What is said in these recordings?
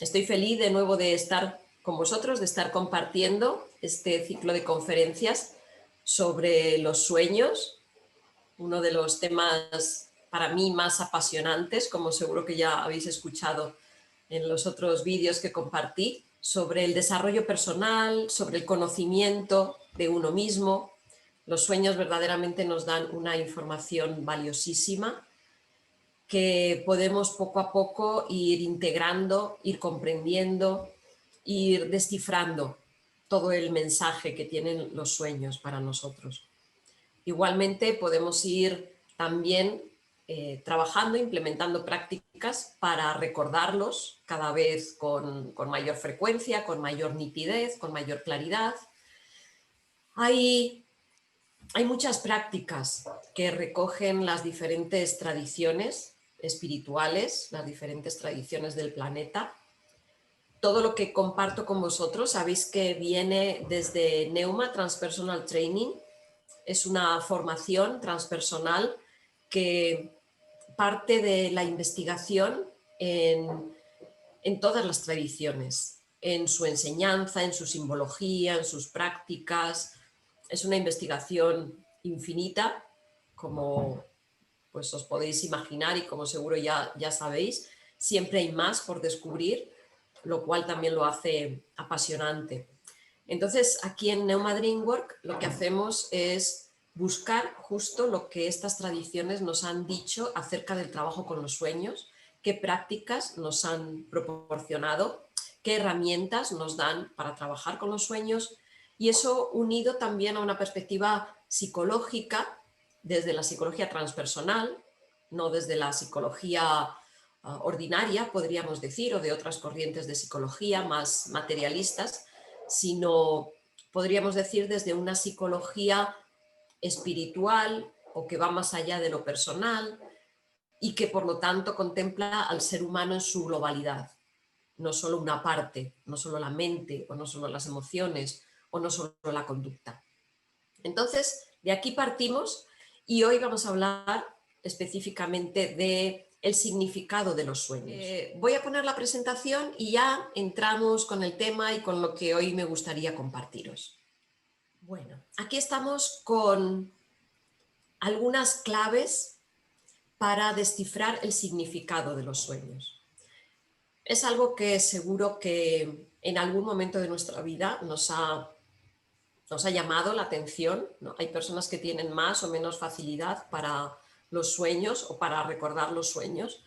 Estoy feliz de nuevo de estar con vosotros, de estar compartiendo este ciclo de conferencias sobre los sueños, uno de los temas para mí más apasionantes, como seguro que ya habéis escuchado en los otros vídeos que compartí, sobre el desarrollo personal, sobre el conocimiento de uno mismo. Los sueños verdaderamente nos dan una información valiosísima que podemos poco a poco ir integrando, ir comprendiendo, ir descifrando todo el mensaje que tienen los sueños para nosotros. Igualmente podemos ir también trabajando, implementando prácticas para recordarlos cada vez con mayor frecuencia, con mayor nitidez, con mayor claridad. Hay muchas prácticas que recogen las diferentes tradiciones espirituales, las diferentes tradiciones del planeta. Todo lo que comparto con vosotros sabéis que viene desde Neuma Transpersonal Training. Es una formación transpersonal que parte de la investigación en todas las tradiciones, en su enseñanza, en su simbología, en sus prácticas. Es una investigación infinita, como pues os podéis imaginar y como seguro ya sabéis. Siempre hay más por descubrir, lo cual también lo hace apasionante. Entonces, aquí en Neuma Dreamwork lo que hacemos es buscar justo lo que estas tradiciones nos han dicho acerca del trabajo con los sueños, qué prácticas nos han proporcionado, qué herramientas nos dan para trabajar con los sueños, y eso unido también a una perspectiva psicológica, desde la psicología transpersonal, no desde la psicología ordinaria, podríamos decir, o de otras corrientes de psicología más materialistas, sino podríamos decir desde una psicología espiritual o que va más allá de lo personal y que por lo tanto contempla al ser humano en su globalidad, no solo una parte, no solo la mente o no solo las emociones o no solo la conducta. Entonces, de aquí partimos y hoy vamos a hablar específicamente de el significado de los sueños. Voy a poner la presentación y ya entramos con el tema y con lo que hoy me gustaría compartiros. Bueno, aquí estamos con algunas claves para descifrar el significado de los sueños. Es algo que seguro que en algún momento de nuestra vida nos ha llamado la atención, ¿no? Hay personas que tienen más o menos facilidad para los sueños o para recordar los sueños.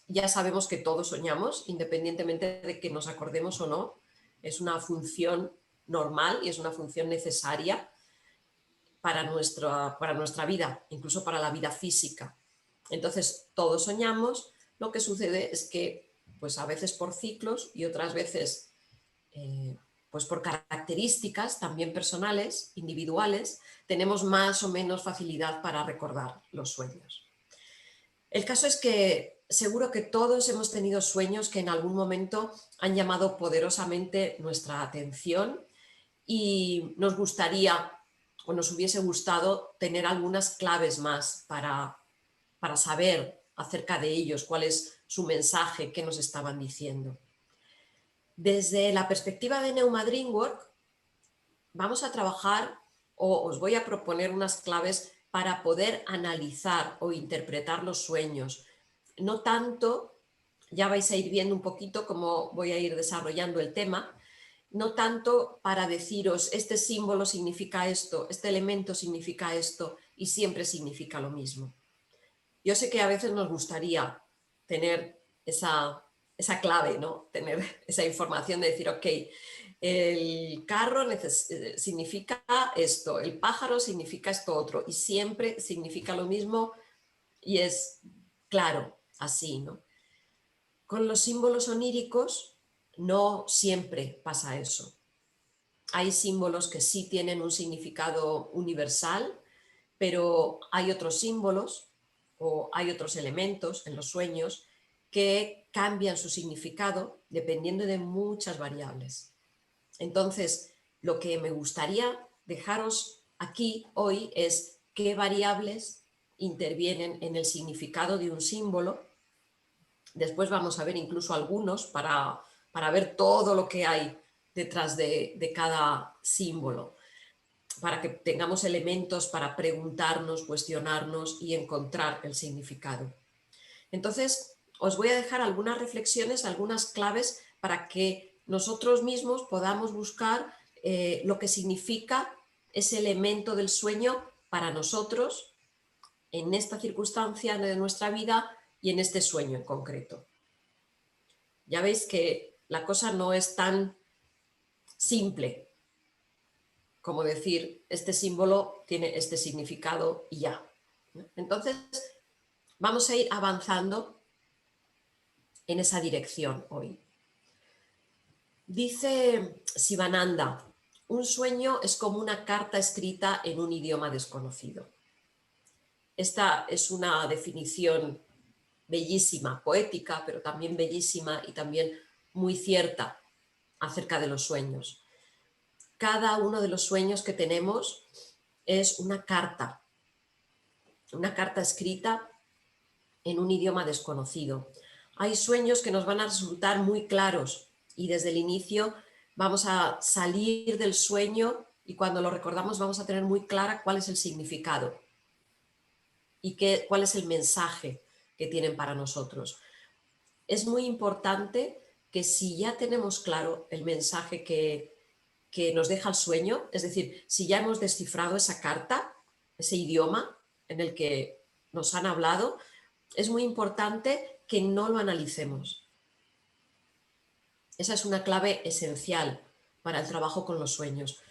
Ya sabemos que todos soñamos, independientemente de que nos acordemos o no. Es una función normal y es una función necesaria para nuestra vida, incluso para la vida física. Entonces, todos soñamos. Lo que sucede es que pues a veces por ciclos y otras veces pues por características también personales, individuales, tenemos más o menos facilidad para recordar los sueños. El caso es que seguro que todos hemos tenido sueños que en algún momento han llamado poderosamente nuestra atención y nos gustaría o nos hubiese gustado tener algunas claves más para saber acerca de ellos, cuál es su mensaje, qué nos estaban diciendo. Desde la perspectiva de Neuma Dreamwork, vamos a trabajar o os voy a proponer unas claves para poder analizar o interpretar los sueños. No tanto, ya vais a ir viendo un poquito cómo voy a ir desarrollando el tema, no tanto para deciros este símbolo significa esto, este elemento significa esto y siempre significa lo mismo. Yo sé que a veces nos gustaría tener esa clave, ¿no? Tener esa información de decir, ok, el carro significa esto, el pájaro significa esto otro, y siempre significa lo mismo y es claro, así, ¿no? Con los símbolos oníricos no siempre pasa eso. Hay símbolos que sí tienen un significado universal, pero hay otros símbolos o hay otros elementos en los sueños que cambian su significado dependiendo de muchas variables. Entonces, lo que me gustaría dejaros aquí hoy es qué variables intervienen en el significado de un símbolo. Después vamos a ver incluso algunos para para ver todo lo que hay detrás de cada símbolo, para que tengamos elementos para preguntarnos, cuestionarnos y encontrar el significado. Entonces, os voy a dejar algunas reflexiones, algunas claves para que nosotros mismos podamos buscar lo que significa ese elemento del sueño para nosotros en esta circunstancia de nuestra vida y en este sueño en concreto. Ya veis que la cosa no es tan simple como decir, este símbolo tiene este significado y ya. Entonces, vamos a ir avanzando en esa dirección hoy. Dice Sivananda, un sueño es como una carta escrita en un idioma desconocido. Esta es una definición bellísima, poética, pero también bellísima y también muy cierta acerca de los sueños. Cada uno de los sueños que tenemos es una carta escrita en un idioma desconocido. Hay sueños que nos van a resultar muy claros y desde el inicio vamos a salir del sueño y cuando lo recordamos vamos a tener muy clara cuál es el significado y cuál es el mensaje que tienen para nosotros. Es muy importante que si ya tenemos claro el mensaje que nos deja el sueño, es decir, si ya hemos descifrado esa carta, ese idioma en el que nos han hablado, es muy importante que no lo analicemos. Esa es una clave esencial para el trabajo con los sueños.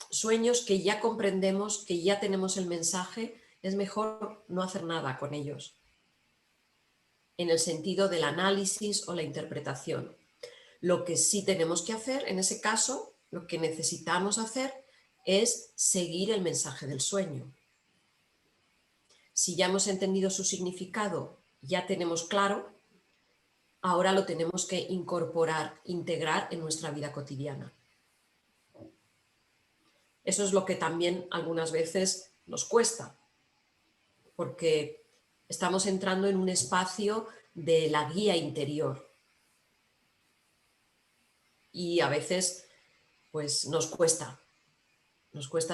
Sueños que ya comprendemos, que ya tenemos el mensaje, es mejor no hacer nada con ellos, en el sentido del análisis o la interpretación. Lo que sí tenemos que hacer, en ese caso, lo que necesitamos hacer es seguir el mensaje del sueño. Si ya hemos entendido su significado, ya tenemos claro, ahora lo tenemos que incorporar, integrar en nuestra vida cotidiana. Eso es lo que también algunas veces nos cuesta, porque estamos entrando en un espacio de la guía interior y a veces pues nos cuesta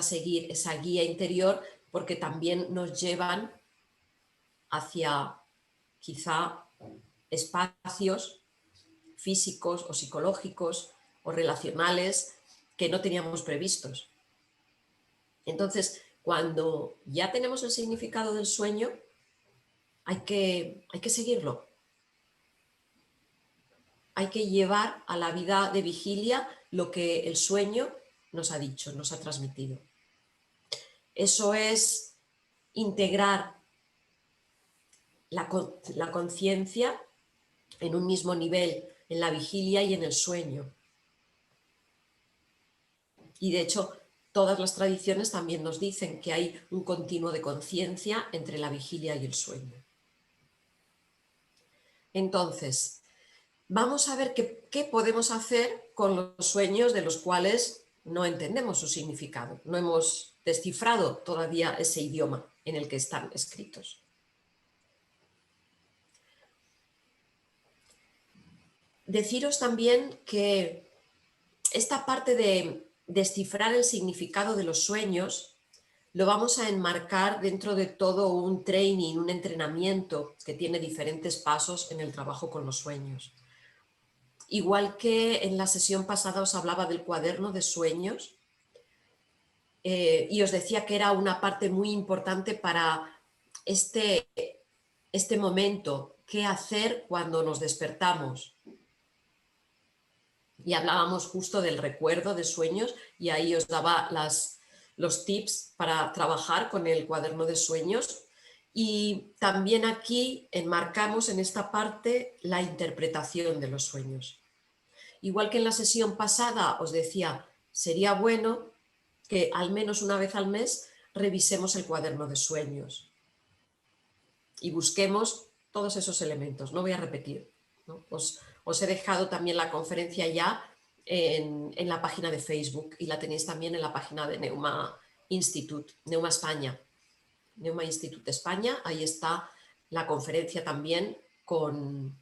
seguir esa guía interior porque también nos llevan hacia quizá espacios físicos o psicológicos o relacionales que no teníamos previstos. Entonces, cuando ya tenemos el significado del sueño, hay que seguirlo. Hay que llevar a la vida de vigilia lo que el sueño nos ha dicho, nos ha transmitido. Eso es integrar la conciencia en un mismo nivel, en la vigilia y en el sueño. Y de hecho, todas las tradiciones también nos dicen que hay un continuo de conciencia entre la vigilia y el sueño. Entonces, vamos a ver qué podemos hacer con los sueños de los cuales no entendemos su significado. No hemos descifrado todavía ese idioma en el que están escritos. Deciros también que esta parte de descifrar el significado de los sueños lo vamos a enmarcar dentro de todo un training, un entrenamiento que tiene diferentes pasos en el trabajo con los sueños. Igual que en la sesión pasada os hablaba del cuaderno de sueños y os decía que era una parte muy importante para este momento, qué hacer cuando nos despertamos. Y hablábamos justo del recuerdo de sueños y ahí os daba los tips para trabajar con el cuaderno de sueños. Y también aquí enmarcamos en esta parte la interpretación de los sueños. Igual que en la sesión pasada os decía, sería bueno que al menos una vez al mes revisemos el cuaderno de sueños y busquemos todos esos elementos. No voy a repetir, ¿no? Os he dejado también la conferencia ya en la página de Facebook y la tenéis también en la página de Neuma Institute, Neuma España. Neuma Institute España, ahí está la conferencia también con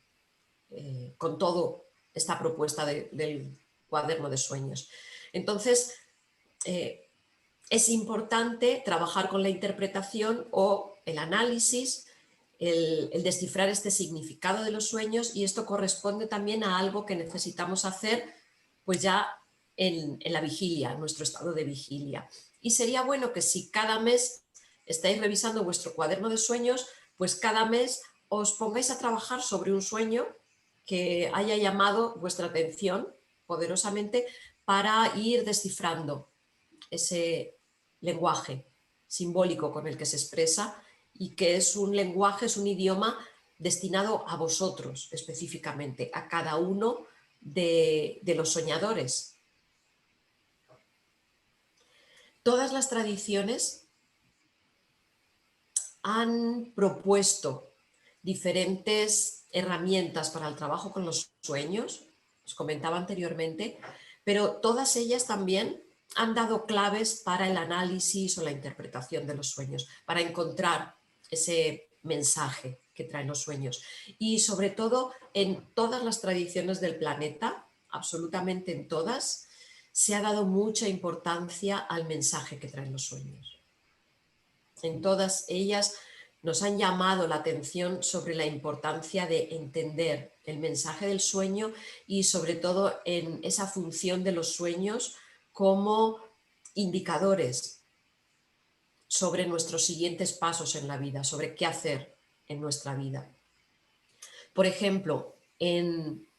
todo esta propuesta del cuaderno de sueños. Entonces, es importante trabajar con la interpretación o el análisis, el descifrar este significado de los sueños, y esto corresponde también a algo que necesitamos hacer pues ya en la vigilia, en nuestro estado de vigilia. Y sería bueno que si cada mes estáis revisando vuestro cuaderno de sueños, pues cada mes os pongáis a trabajar sobre un sueño que haya llamado vuestra atención poderosamente para ir descifrando ese lenguaje simbólico con el que se expresa, y que es un lenguaje, es un idioma destinado a vosotros específicamente, a cada uno de los soñadores. Todas las tradiciones han propuesto diferentes herramientas para el trabajo con los sueños, os comentaba anteriormente, pero todas ellas también han dado claves para el análisis o la interpretación de los sueños, para encontrar ese mensaje que traen los sueños. Y sobre todo en todas las tradiciones del planeta, absolutamente en todas, se ha dado mucha importancia al mensaje que traen los sueños. En todas ellas nos han llamado la atención sobre la importancia de entender el mensaje del sueño y sobre todo en esa función de los sueños como indicadores sobre nuestros siguientes pasos en la vida, sobre qué hacer en nuestra vida. Por ejemplo, en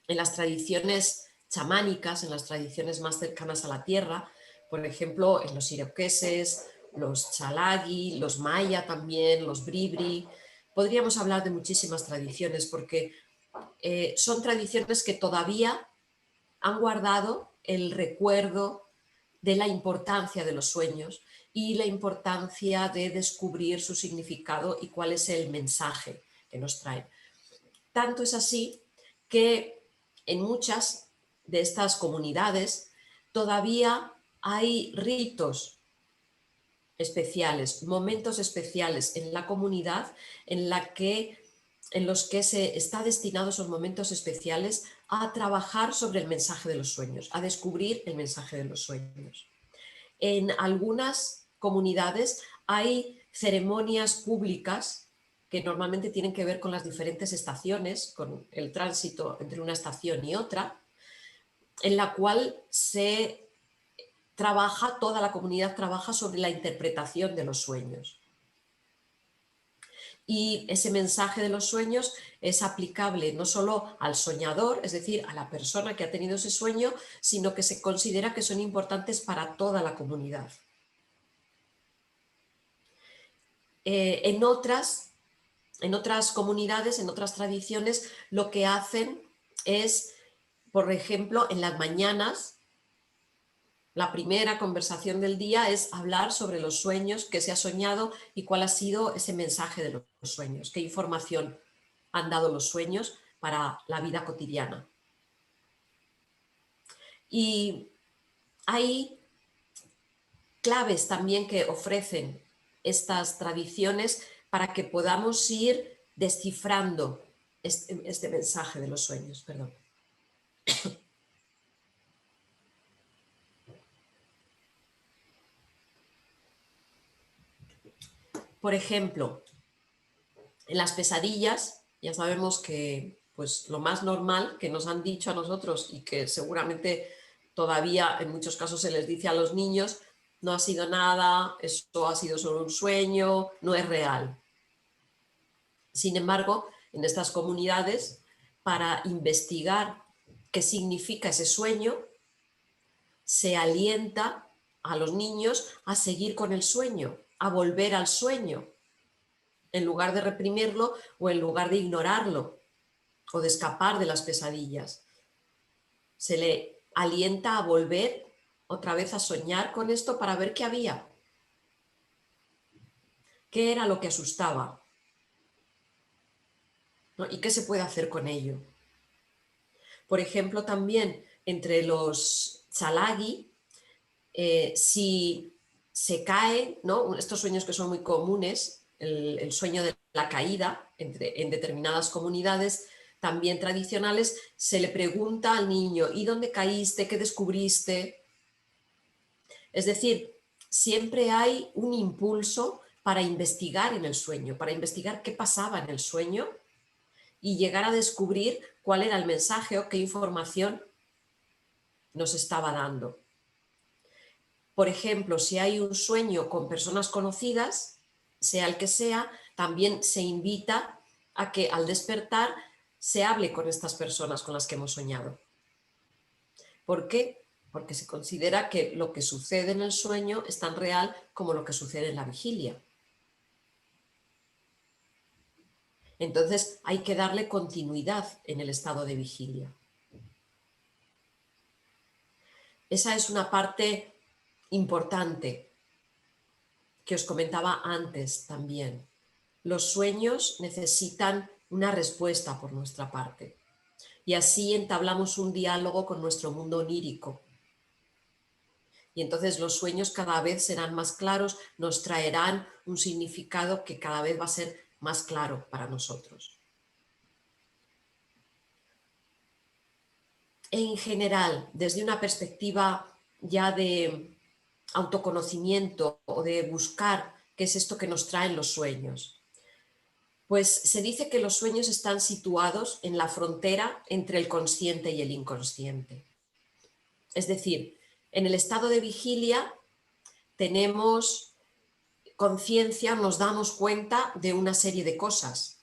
las tradiciones chamánicas, en las tradiciones más cercanas a la tierra, por ejemplo, en los iroqueses, los chalagi, los maya también, los bribri. Podríamos hablar de muchísimas tradiciones porque son tradiciones que todavía han guardado el recuerdo de la importancia de los sueños y la importancia de descubrir su significado y cuál es el mensaje que nos traen. Tanto es así que en muchas de estas comunidades todavía hay ritos especiales, momentos especiales en la comunidad en los que se está destinado esos momentos especiales a trabajar sobre el mensaje de los sueños, a descubrir el mensaje de los sueños. En algunas comunidades hay ceremonias públicas que normalmente tienen que ver con las diferentes estaciones, con el tránsito entre una estación y otra, en la cual toda la comunidad trabaja sobre la interpretación de los sueños. Y ese mensaje de los sueños es aplicable no solo al soñador, es decir, a la persona que ha tenido ese sueño, sino que se considera que son importantes para toda la comunidad. En otras comunidades, en otras tradiciones, lo que hacen es, por ejemplo, en las mañanas, la primera conversación del día es hablar sobre los sueños, qué se ha soñado y cuál ha sido ese mensaje de los sueños, qué información han dado los sueños para la vida cotidiana. Y hay claves también que ofrecen estas tradiciones para que podamos ir descifrando este mensaje de los sueños. Perdón. Por ejemplo, en las pesadillas, ya sabemos que pues, lo más normal que nos han dicho a nosotros y que seguramente todavía en muchos casos se les dice a los niños, no ha sido nada, esto ha sido solo un sueño, no es real. Sin embargo, en estas comunidades, para investigar qué significa ese sueño, se alienta a los niños a seguir con el sueño, a volver al sueño, en lugar de reprimirlo o en lugar de ignorarlo o de escapar de las pesadillas. Se le alienta a volver otra vez a soñar con esto para ver qué había, qué era lo que asustaba, ¿no? Y qué se puede hacer con ello. Por ejemplo, también entre los chalagi, si se cae, ¿no? Estos sueños que son muy comunes, el sueño de la caída en determinadas comunidades, también tradicionales, se le pregunta al niño, ¿y dónde caíste? ¿Qué descubriste? Es decir, siempre hay un impulso para investigar en el sueño, para investigar qué pasaba en el sueño y llegar a descubrir cuál era el mensaje o qué información nos estaba dando. Por ejemplo, si hay un sueño con personas conocidas, sea el que sea, también se invita a que al despertar se hable con estas personas con las que hemos soñado. ¿Por qué? Porque se considera que lo que sucede en el sueño es tan real como lo que sucede en la vigilia. Entonces hay que darle continuidad en el estado de vigilia. Esa es una parte importante que os comentaba antes también. Los sueños necesitan una respuesta por nuestra parte y así entablamos un diálogo con nuestro mundo onírico. Y entonces los sueños cada vez serán más claros, nos traerán un significado que cada vez va a ser más claro para nosotros. En general, desde una perspectiva ya de autoconocimiento o de buscar qué es esto que nos traen los sueños, pues se dice que los sueños están situados en la frontera entre el consciente y el inconsciente. Es decir, en el estado de vigilia tenemos conciencia, nos damos cuenta de una serie de cosas,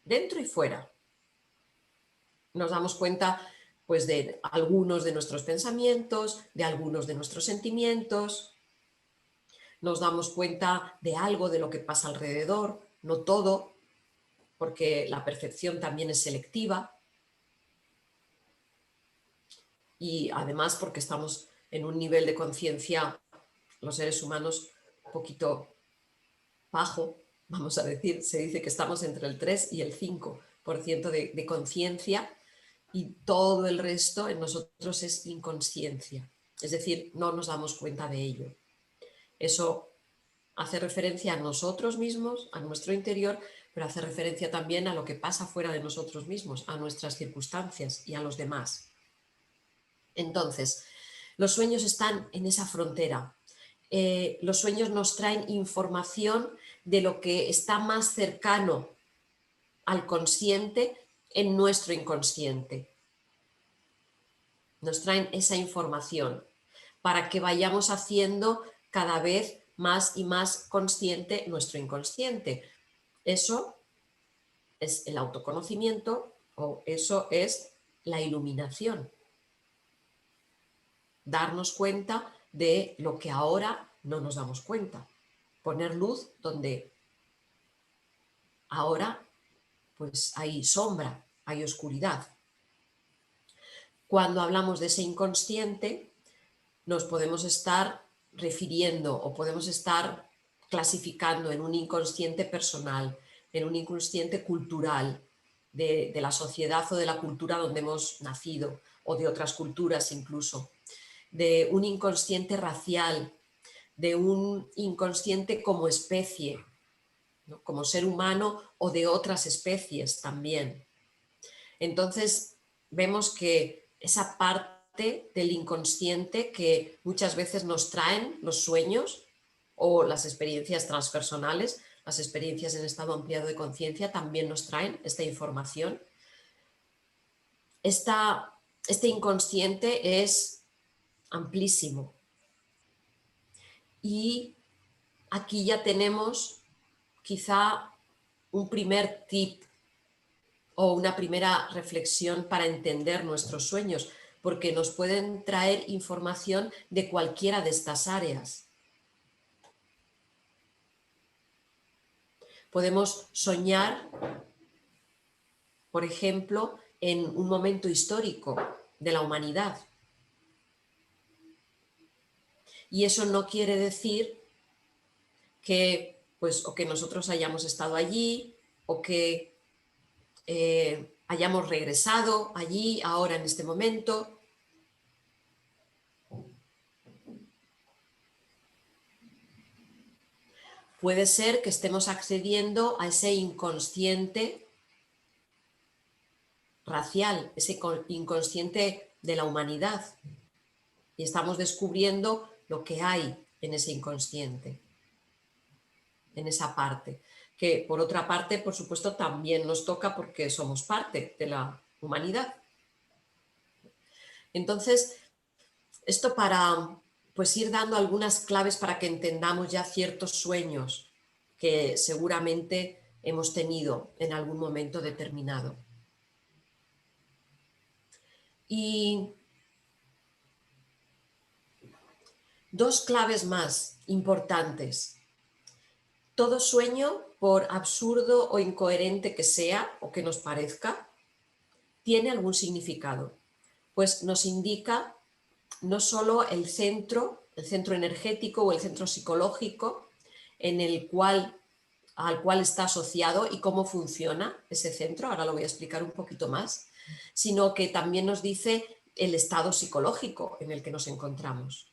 dentro y fuera. Nos damos cuenta pues de algunos de nuestros pensamientos, de algunos de nuestros sentimientos, nos damos cuenta de algo de lo que pasa alrededor, no todo, porque la percepción también es selectiva y además porque estamos en un nivel de conciencia, los seres humanos, un poquito bajo, vamos a decir, se dice que estamos entre el 3 y el 5% de conciencia y todo el resto en nosotros es inconsciencia, es decir, no nos damos cuenta de ello. Eso hace referencia a nosotros mismos, a nuestro interior, pero hace referencia también a lo que pasa fuera de nosotros mismos, a nuestras circunstancias y a los demás. Entonces, los sueños están en esa frontera. Los sueños nos traen información de lo que está más cercano al consciente en nuestro inconsciente. Nos traen esa información para que vayamos haciendo cada vez más y más consciente nuestro inconsciente. Eso es el autoconocimiento o eso es la iluminación. Darnos cuenta de lo que ahora no nos damos cuenta. Poner luz donde ahora pues hay sombra, hay oscuridad. Cuando hablamos de ese inconsciente, nos podemos estar refiriendo o podemos estar clasificando en un inconsciente personal, en un inconsciente cultural, de la sociedad o de la cultura donde hemos nacido, o de otras culturas incluso, de un inconsciente racial, de un inconsciente como especie, ¿no? Como ser humano o de otras especies también. Entonces vemos que esa parte del inconsciente que muchas veces nos traen los sueños o las experiencias transpersonales, las experiencias en estado ampliado de conciencia también nos traen esta información. Este inconsciente es amplísimo y aquí ya tenemos quizá un primer tip o una primera reflexión para entender nuestros sueños, porque nos pueden traer información de cualquiera de estas áreas. Podemos soñar, por ejemplo, en un momento histórico de la humanidad. Y eso no quiere decir que, pues, o que nosotros hayamos estado allí o que hayamos regresado allí ahora en este momento. Puede ser que estemos accediendo a ese inconsciente racial, ese inconsciente de la humanidad. Y estamos descubriendo lo que hay en ese inconsciente, en esa parte, que por otra parte, por supuesto, también nos toca porque somos parte de la humanidad. Entonces, esto para pues ir dando algunas claves para que entendamos ya ciertos sueños que seguramente hemos tenido en algún momento determinado. Y dos claves más importantes. Todo sueño, por absurdo o incoherente que sea o que nos parezca, tiene algún significado, pues nos indica no solo el centro energético o el centro psicológico al cual está asociado y cómo funciona ese centro, ahora lo voy a explicar un poquito más, sino que también nos dice el estado psicológico en el que nos encontramos.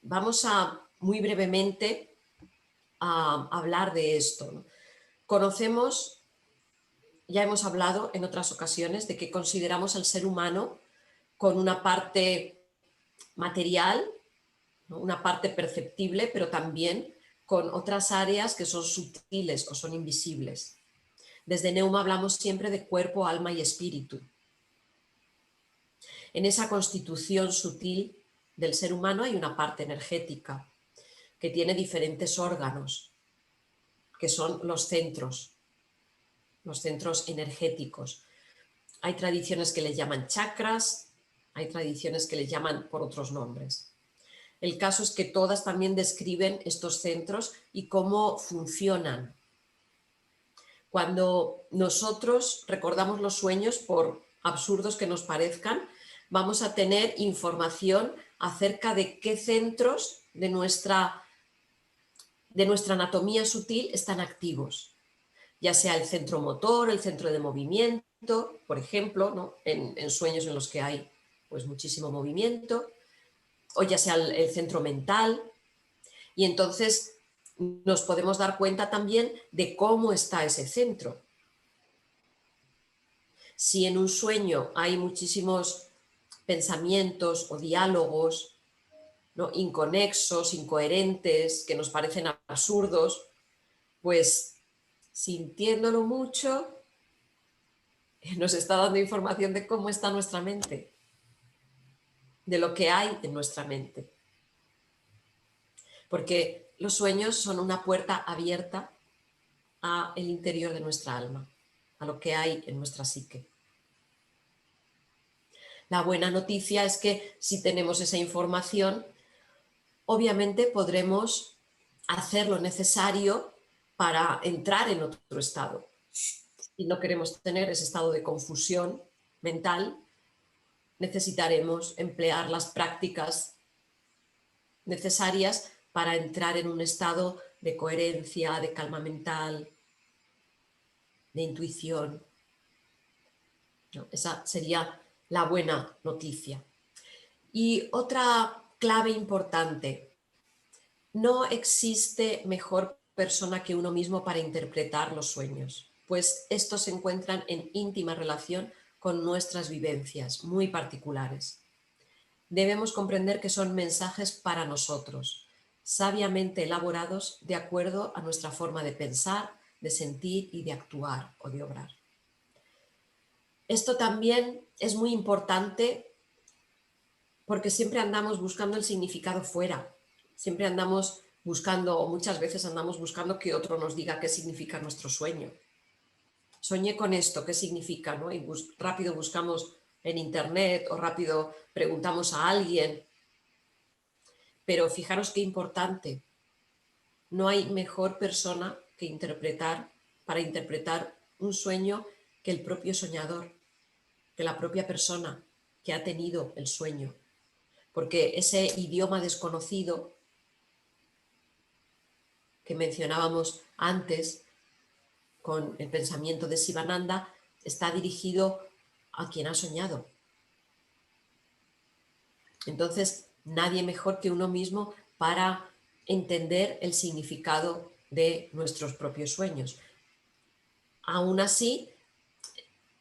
Vamos a, muy brevemente, a hablar de esto, ¿no? Conocemos, ya hemos hablado en otras ocasiones, de que consideramos al ser humano con una parte material, ¿no? Una parte perceptible, pero también con otras áreas que son sutiles o son invisibles. Desde Neuma hablamos siempre de cuerpo, alma y espíritu. En esa constitución sutil del ser humano hay una parte energética que tiene diferentes órganos, que son los centros energéticos. Hay tradiciones que les llaman chakras, hay tradiciones que les llaman por otros nombres. El caso es que todas también describen estos centros y cómo funcionan. Cuando nosotros recordamos los sueños, por absurdos que nos parezcan, vamos a tener información acerca de qué centros de nuestra anatomía sutil están activos, ya sea el centro motor, el centro de movimiento, por ejemplo, ¿no? en sueños en los que hay pues muchísimo movimiento, o ya sea el centro mental, y entonces nos podemos dar cuenta también de cómo está ese centro. Si en un sueño hay muchísimos pensamientos o diálogos, ¿no? Inconexos, incoherentes, que nos parecen absurdos, pues sintiéndolo mucho nos está dando información de cómo está nuestra mente, de lo que hay en nuestra mente. Porque los sueños son una puerta abierta al interior de nuestra alma, a lo que hay en nuestra psique. La buena noticia es que si tenemos esa información, obviamente podremos hacer lo necesario para entrar en otro estado. Si no queremos tener ese estado de confusión mental, necesitaremos emplear las prácticas necesarias para entrar en un estado de coherencia, de calma mental, de intuición. ¿No? Esa sería la buena noticia. Y otra clave importante: no existe mejor persona que uno mismo para interpretar los sueños, pues estos se encuentran en íntima relación con nuestras vivencias muy particulares. Debemos comprender que son mensajes para nosotros, sabiamente elaborados de acuerdo a nuestra forma de pensar, de sentir y de actuar o de obrar. Esto también es muy importante porque siempre andamos buscando el significado fuera, siempre andamos buscando, o muchas veces andamos buscando que otro nos diga qué significa nuestro sueño. Soñé con esto, ¿qué significa? ¿No? Y rápido buscamos en internet o rápido preguntamos a alguien. Pero fijaros qué importante, no hay mejor persona para interpretar un sueño que el propio soñador, que la propia persona que ha tenido el sueño. Porque ese idioma desconocido que mencionábamos antes con el pensamiento de Sivananda está dirigido a quien ha soñado. Entonces, nadie mejor que uno mismo para entender el significado de nuestros propios sueños. Aún así,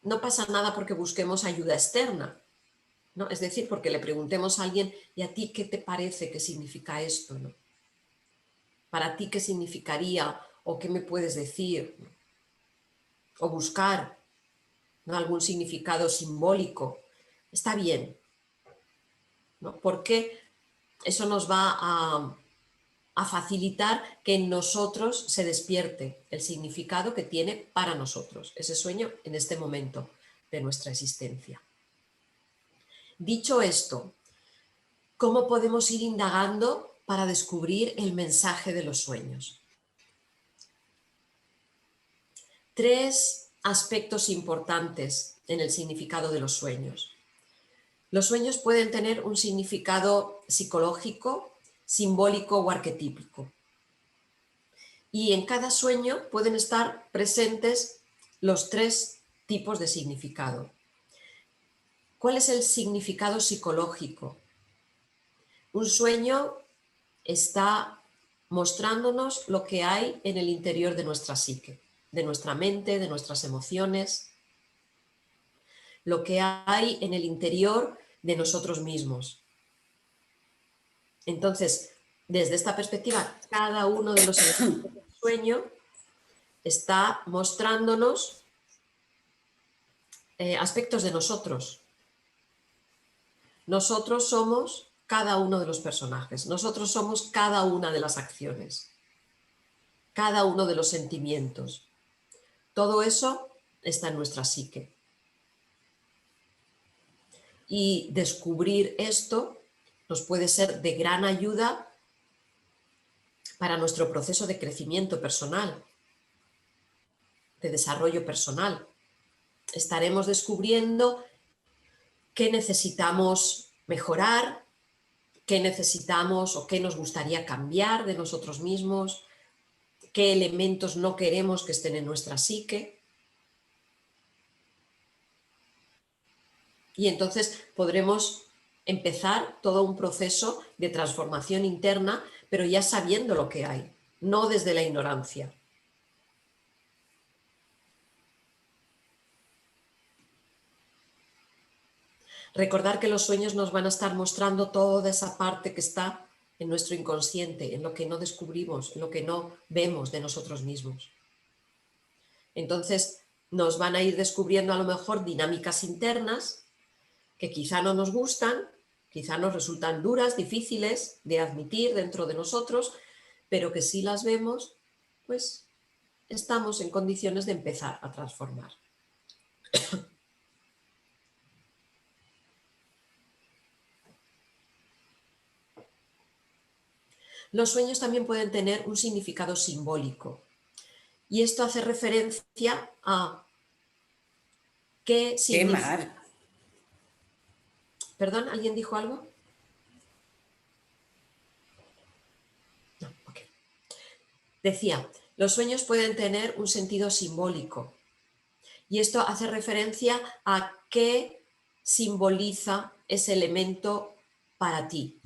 no pasa nada porque busquemos ayuda externa, ¿no? Es decir, porque le preguntemos a alguien, ¿y a ti qué te parece que significa esto, ¿no? ¿Para ti qué significaría o qué me puedes decir? O buscar, ¿no?, algún significado simbólico. Está bien, ¿no? Porque eso nos va a facilitar que en nosotros se despierte el significado que tiene para nosotros ese sueño en este momento de nuestra existencia. Dicho esto, ¿cómo podemos ir indagando para descubrir el mensaje de los sueños? 3 aspectos importantes en el significado de los sueños. Los sueños pueden tener un significado psicológico, simbólico o arquetípico. Y en cada sueño pueden estar presentes los 3 tipos de significado. ¿Cuál es el significado psicológico? Un sueño está mostrándonos lo que hay en el interior de nuestra psique, de nuestra mente, de nuestras emociones, lo que hay en el interior de nosotros mismos. Entonces, desde esta perspectiva, cada uno de los elementos del sueño está mostrándonos aspectos de nosotros. Nosotros somos cada uno de los personajes, nosotros somos cada una de las acciones, cada uno de los sentimientos. Todo eso está en nuestra psique. Y descubrir esto nos puede ser de gran ayuda para nuestro proceso de crecimiento personal, de desarrollo personal. Estaremos descubriendo qué necesitamos mejorar, qué necesitamos o qué nos gustaría cambiar de nosotros mismos, qué elementos no queremos que estén en nuestra psique. Y entonces podremos empezar todo un proceso de transformación interna, pero ya sabiendo lo que hay, no desde la ignorancia. Recordar que los sueños nos van a estar mostrando toda esa parte que está en nuestro inconsciente, en lo que no descubrimos, en lo que no vemos de nosotros mismos. Entonces nos van a ir descubriendo a lo mejor dinámicas internas que quizá no nos gustan, quizá nos resultan duras, difíciles de admitir dentro de nosotros, pero que si las vemos, pues estamos en condiciones de empezar a transformar. Los sueños también pueden tener un significado simbólico. Y esto hace referencia a qué significa... ¡Qué mal! ¿Perdón? ¿Alguien dijo algo? No, ok. Decía, los sueños pueden tener un sentido simbólico. Y esto hace referencia a qué simboliza ese elemento para ti,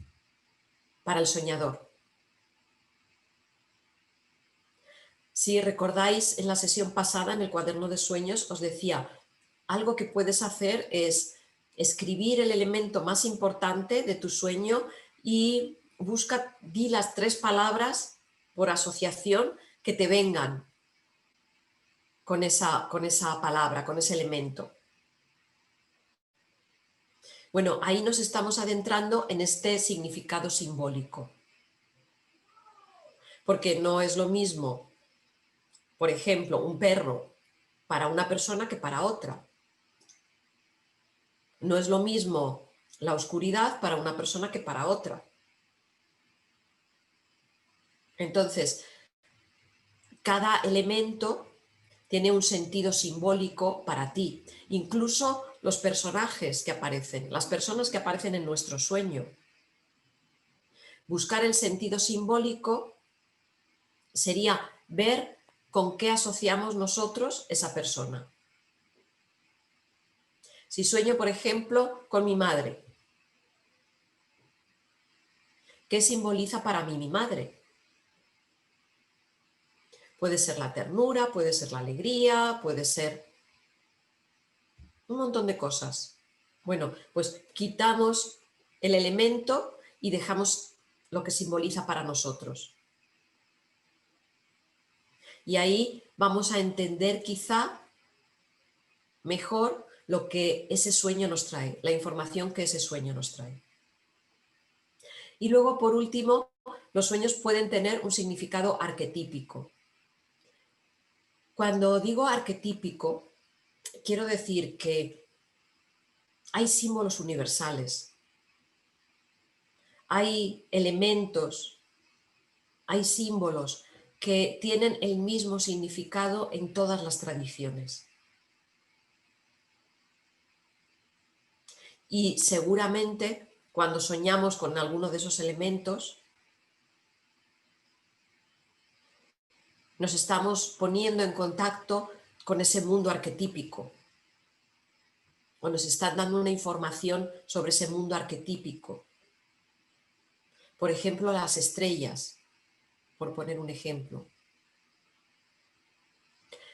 para el soñador. Si recordáis, en la sesión pasada, en el cuaderno de sueños, os decía, algo que puedes hacer es escribir el elemento más importante de tu sueño y di las 3 palabras por asociación que te vengan con esa palabra, con ese elemento. Bueno, ahí nos estamos adentrando en este significado simbólico. Porque no es lo mismo, por ejemplo, un perro para una persona que para otra. No es lo mismo la oscuridad para una persona que para otra. Entonces, cada elemento tiene un sentido simbólico para ti. Incluso los personajes que aparecen, las personas que aparecen en nuestro sueño. Buscar el sentido simbólico sería ver con qué asociamos nosotros esa persona. Si sueño, por ejemplo, con mi madre, ¿qué simboliza para mí mi madre? Puede ser la ternura, puede ser la alegría, puede ser un montón de cosas. Bueno, pues quitamos el elemento y dejamos lo que simboliza para nosotros. Y ahí vamos a entender quizá mejor lo que ese sueño nos trae, la información que ese sueño nos trae. Y luego, por último, los sueños pueden tener un significado arquetípico. Cuando digo arquetípico, quiero decir que hay símbolos universales, hay elementos, hay símbolos que tienen el mismo significado en todas las tradiciones. Y seguramente cuando soñamos con alguno de esos elementos, nos estamos poniendo en contacto con ese mundo arquetípico, o nos están dando una información sobre ese mundo arquetípico. Por ejemplo, las estrellas, por poner un ejemplo.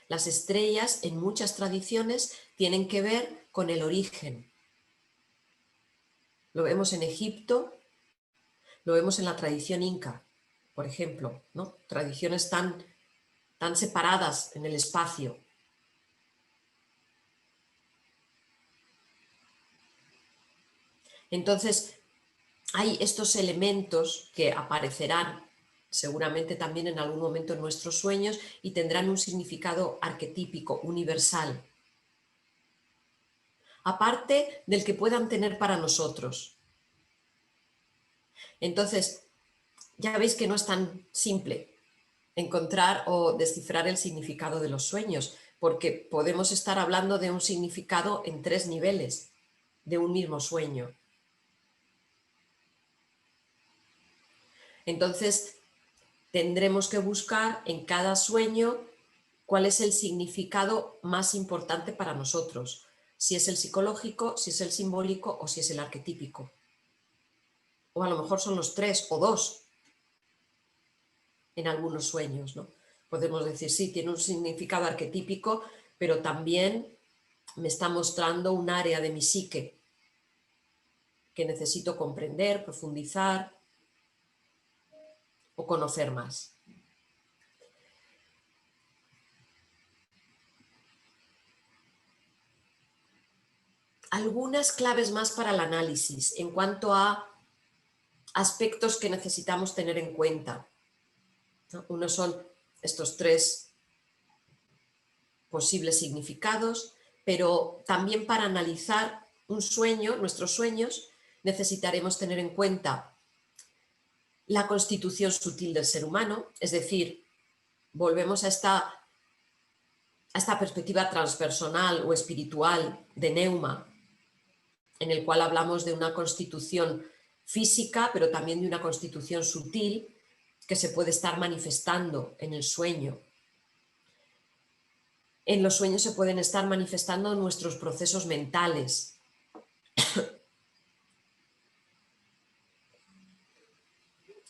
Las estrellas en muchas tradiciones tienen que ver con el origen. Lo vemos en Egipto, lo vemos en la tradición inca, por ejemplo, ¿no? Tradiciones tan separadas en el espacio. Entonces, hay estos elementos que aparecerán seguramente también en algún momento en nuestros sueños y tendrán un significado arquetípico, universal, aparte del que puedan tener para nosotros. Entonces, ya veis que no es tan simple encontrar o descifrar el significado de los sueños, porque podemos estar hablando de un significado en 3 niveles de un mismo sueño. Entonces, tendremos que buscar en cada sueño cuál es el significado más importante para nosotros, si es el psicológico, si es el simbólico o si es el arquetípico. O a lo mejor son los 3 o 2 en algunos sueños, ¿no? Podemos decir, sí, tiene un significado arquetípico, pero también me está mostrando un área de mi psique que necesito comprender, profundizar o conocer más. Algunas claves más para el análisis en cuanto a aspectos que necesitamos tener en cuenta, ¿no? Uno son estos 3 posibles significados, pero también para analizar un sueño, nuestros sueños, necesitaremos tener en cuenta la constitución sutil del ser humano, es decir, volvemos a esta perspectiva transpersonal o espiritual de Neuma, en el cual hablamos de una constitución física, pero también de una constitución sutil que se puede estar manifestando en el sueño. En los sueños se pueden estar manifestando nuestros procesos mentales.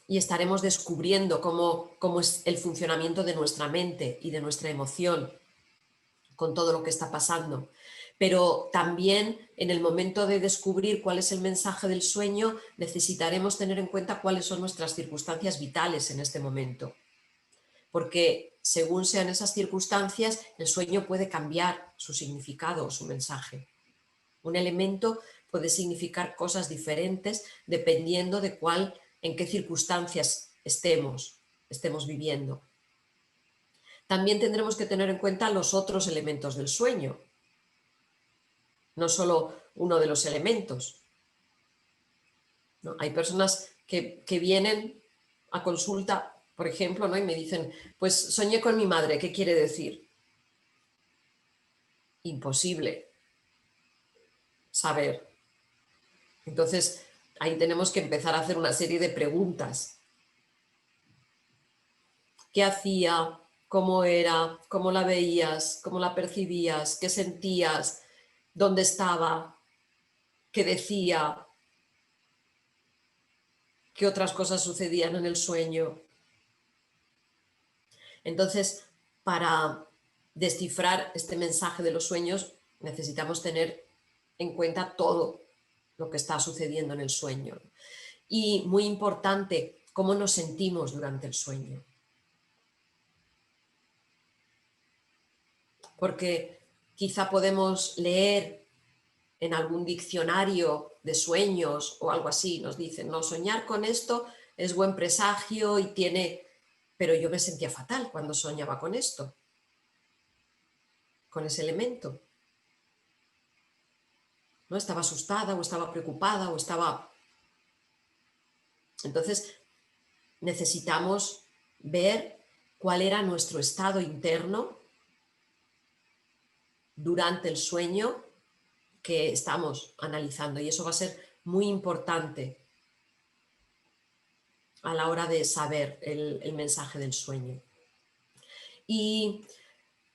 Y estaremos descubriendo cómo es el funcionamiento de nuestra mente y de nuestra emoción con todo lo que está pasando. Pero también en el momento de descubrir cuál es el mensaje del sueño, necesitaremos tener en cuenta cuáles son nuestras circunstancias vitales en este momento. Porque según sean esas circunstancias, el sueño puede cambiar su significado o su mensaje. Un elemento puede significar cosas diferentes dependiendo de en qué circunstancias estemos viviendo. También tendremos que tener en cuenta los otros elementos del sueño, no solo uno de los elementos, ¿no? Hay personas que vienen a consulta, por ejemplo, ¿no? Y me dicen, pues soñé con mi madre, ¿qué quiere decir? Imposible saber. Entonces, ahí tenemos que empezar a hacer una serie de preguntas. ¿Qué hacía? ¿Cómo era? ¿Cómo la veías? ¿Cómo la percibías? ¿Qué sentías? ¿Dónde estaba? ¿Qué decía? ¿Qué otras cosas sucedían en el sueño? Entonces, para descifrar este mensaje de los sueños, Necesitamos tener en cuenta todo lo que está sucediendo en el sueño. Y muy importante, cómo nos sentimos durante el sueño. Porque quizá podemos leer en algún diccionario de sueños o algo así, nos dicen, no, soñar con esto es buen presagio y tiene... Pero yo me sentía fatal cuando soñaba con esto, con ese elemento. ¿No? Estaba asustada o estaba preocupada o estaba... Entonces necesitamos ver cuál era nuestro estado interno durante el sueño que estamos analizando, y eso va a ser muy importante a la hora de saber el mensaje del sueño. Y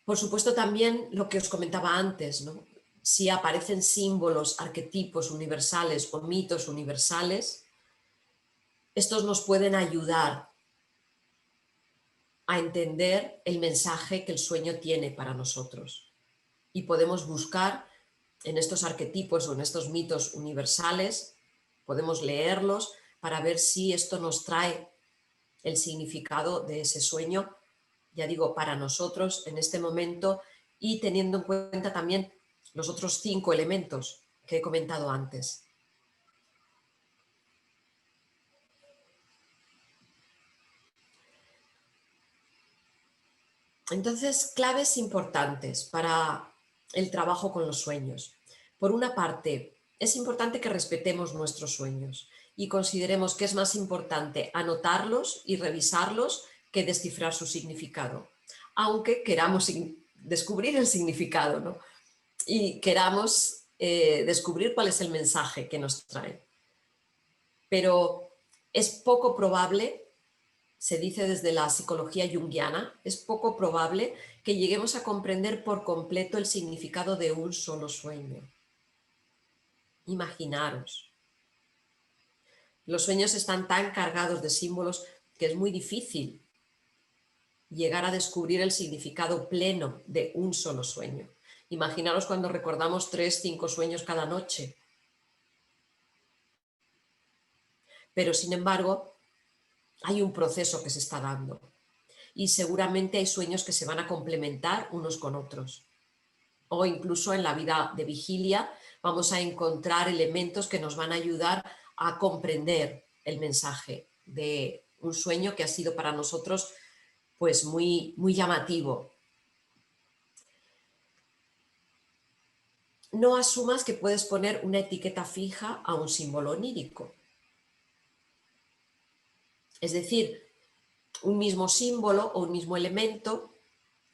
por supuesto también lo que os comentaba antes, ¿no? Si aparecen símbolos, arquetipos universales o mitos universales, estos nos pueden ayudar a entender el mensaje que el sueño tiene para nosotros. Y podemos buscar en estos arquetipos o en estos mitos universales, podemos leerlos para ver si esto nos trae el significado de ese sueño, ya digo, para nosotros en este momento, y teniendo en cuenta también los otros 5 elementos que he comentado antes. Entonces, claves importantes para el trabajo con los sueños. Por una parte, es importante que respetemos nuestros sueños y consideremos que es más importante anotarlos y revisarlos que descifrar su significado, aunque queramos descubrir el significado, ¿no? Y queramos descubrir cuál es el mensaje que nos trae. Pero es poco probable, se dice desde la psicología junguiana, es poco probable que lleguemos a comprender por completo el significado de un solo sueño. Imaginaros. Los sueños están tan cargados de símbolos que es muy difícil llegar a descubrir el significado pleno de un solo sueño. Imaginaros cuando recordamos 3, 5 sueños cada noche. Pero sin embargo, hay un proceso que se está dando y seguramente hay sueños que se van a complementar unos con otros. O incluso en la vida de vigilia vamos a encontrar elementos que nos van a ayudar a comprender el mensaje de un sueño que ha sido para nosotros pues muy llamativo. No asumas que puedes poner una etiqueta fija a un símbolo onírico. Es decir, un mismo símbolo o un mismo elemento